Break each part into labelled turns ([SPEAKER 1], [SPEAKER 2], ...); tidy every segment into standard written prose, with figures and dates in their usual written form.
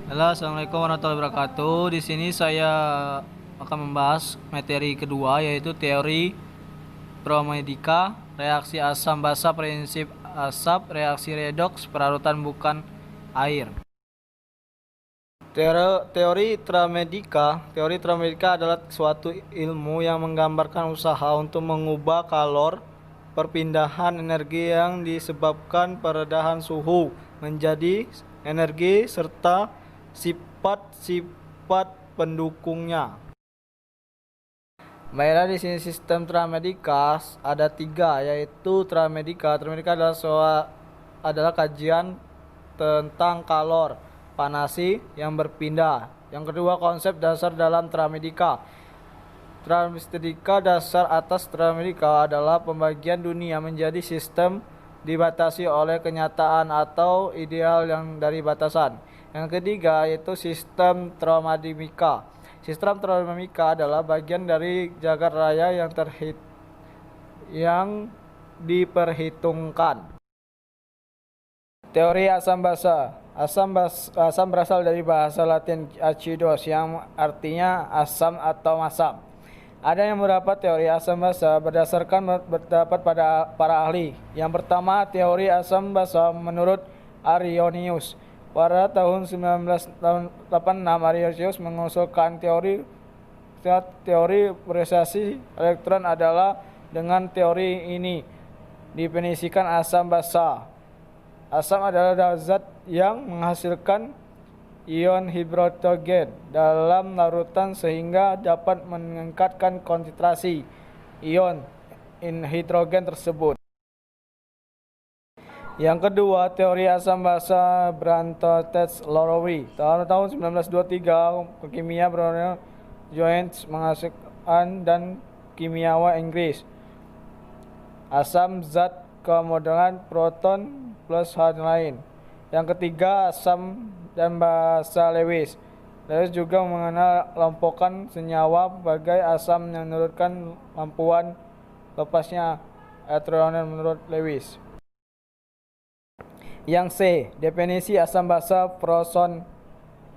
[SPEAKER 1] Halo, assalamualaikum warahmatullahi wabarakatuh. Di sini saya akan membahas materi kedua, yaitu teori promedika, reaksi asam basa, prinsip asap, reaksi redoks, pelarutan bukan air. Teori tramedika adalah suatu ilmu yang menggambarkan usaha untuk mengubah kalor perpindahan energi yang disebabkan perubahan suhu menjadi energi serta sifat-sifat pendukungnya. Baiklah, di sini sistem tramedika ada tiga, yaitu tramedika. Tramedika adalah kajian tentang kalor panasi yang berpindah. Yang kedua, konsep dasar dalam tramedika. Tramedika dasar atas tramedika adalah pembagian dunia menjadi sistem dibatasi oleh kenyataan atau ideal yang dari batasan. Yang ketiga yaitu sistem termodinamika. Sistem termodinamika adalah bagian dari jagat raya yang diperhitungkan. Teori asam basa. Asam berasal dari bahasa Latin acidos yang artinya asam atau masam. Ada yang beberapa teori asam basa berdasarkan pendapat pada para ahli. Yang pertama, teori asam basa menurut Arrhenius. Pada tahun 1986, Arrhenius mengusulkan teori polarisasi elektron adalah dengan teori ini definisikan asam basa. Asam adalah zat yang menghasilkan ion hidrogen dalam larutan sehingga dapat meningkatkan konsentrasi ion hidrogen tersebut. Yang kedua, teori asam basa Brandt-Lowry. Tahun 1923, kimia bernama Johannes menghasilkan dan kimiawan Inggris. Asam zat kemodelan proton plus hal lain. Yang ketiga, asam dan basa Lewis. Lewis juga mengenal kelompokan senyawa sebagai asam yang menurunkan kemampuan lepasnya elektronen menurut Lewis. Yang C, definisi asam basa Proton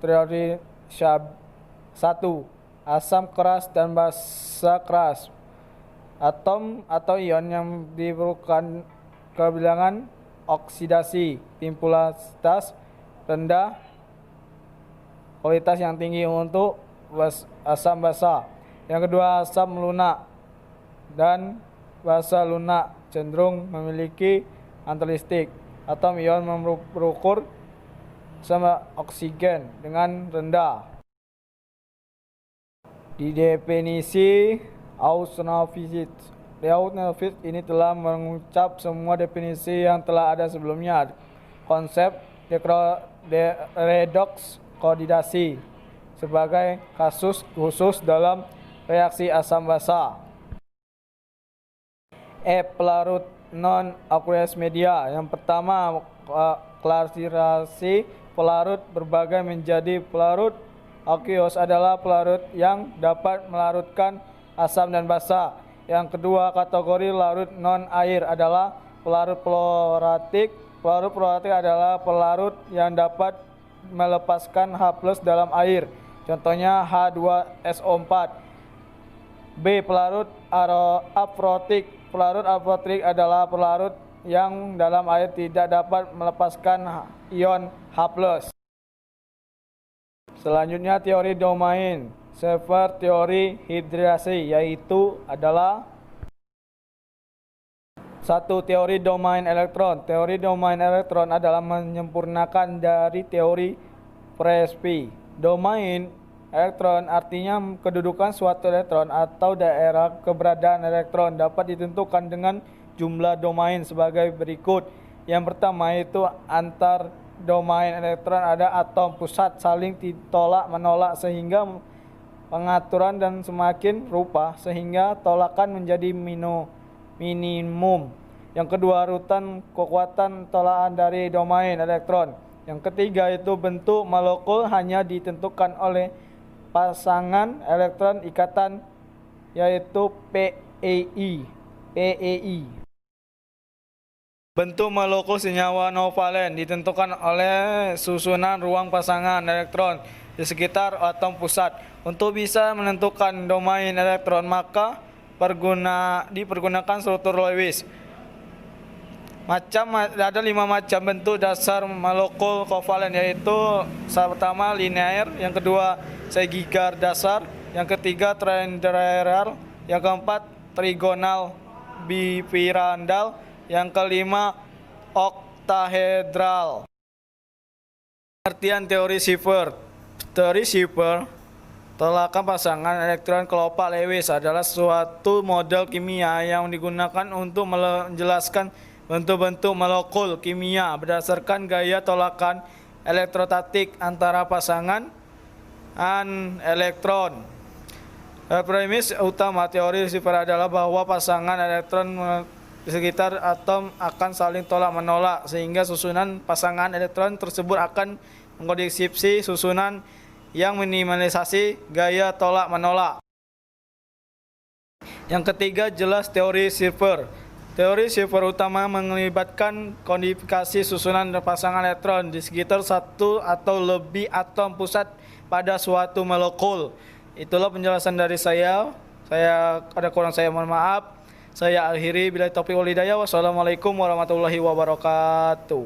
[SPEAKER 1] teori 1. Asam keras dan basa keras. Atom atau ion yang diperlukan kebilangan oksidasi, timpulasitas rendah, kualitas yang tinggi untuk asam basa. Yang kedua, asam lunak dan basa lunak cenderung memiliki karakteristik atom ion berukur sama oksigen dengan rendah. Di definisi Auschwitz ini telah mengucap semua definisi yang telah ada sebelumnya. Konsep redoks kodidasi sebagai kasus khusus dalam reaksi asam basa. Pelarut non-aqueous media. Yang pertama, klasifikasi pelarut berbagai menjadi pelarut aqueous adalah pelarut yang dapat melarutkan asam dan basa. Yang kedua, kategori larut non-air adalah pelarut fluoratik. Pelarut fluoratik adalah pelarut yang dapat melepaskan H+ dalam air. Contohnya H2SO4. B. Pelarut aprotik. Pelarut aprotik adalah pelarut yang dalam air tidak dapat melepaskan ion H+. Selanjutnya, teori domain. Seperti teori hidrasi, yaitu adalah 1. Teori domain elektron. Teori domain elektron adalah menyempurnakan dari teori Presby. Domain elektron artinya kedudukan suatu elektron atau daerah keberadaan elektron dapat ditentukan dengan jumlah domain sebagai berikut. Yang pertama yaitu antar domain elektron ada atom pusat saling tolak menolak sehingga pengaturan dan semakin rupa sehingga tolakan menjadi minimum. Yang kedua, rutan kekuatan tolakan dari domain elektron. Yang ketiga itu bentuk molekul hanya ditentukan oleh pasangan elektron ikatan yaitu PEI. Bentuk molekul senyawa non-valen ditentukan oleh susunan ruang pasangan elektron di sekitar atom pusat. Untuk bisa menentukan domain elektron, maka dipergunakan struktur Lewis. Ada 5 macam bentuk dasar molekul kovalen, yaitu pertama linear, yang kedua segigar dasar, yang ketiga trilateral, yang keempat trigonal bipirandal, yang kelima oktahedral. Pengertian teori Sheffer. Teori Sheffer, tolakan pasangan elektron kelopak Lewis, adalah suatu model kimia yang digunakan untuk menjelaskan bentuk-bentuk molekul kimia berdasarkan gaya tolakan elektrostatik antara pasangan elektron. Premis utama teori Sheffer adalah bahwa pasangan elektron di sekitar atom akan saling tolak-menolak, sehingga susunan pasangan elektron tersebut akan mengkodisipsi susunan yang minimalisasi gaya tolak-menolak. Yang ketiga, jelas teori Sheffer. Teori Sheffer utama melibatkan kodifikasi susunan pasangan elektron di sekitar satu atau lebih atom pusat pada suatu molekul. Itulah penjelasan dari saya. Ada kurang saya mohon maaf. Saya akhiri, bila taufiq wal hidayah. Wassalamualaikum warahmatullahi wabarakatuh.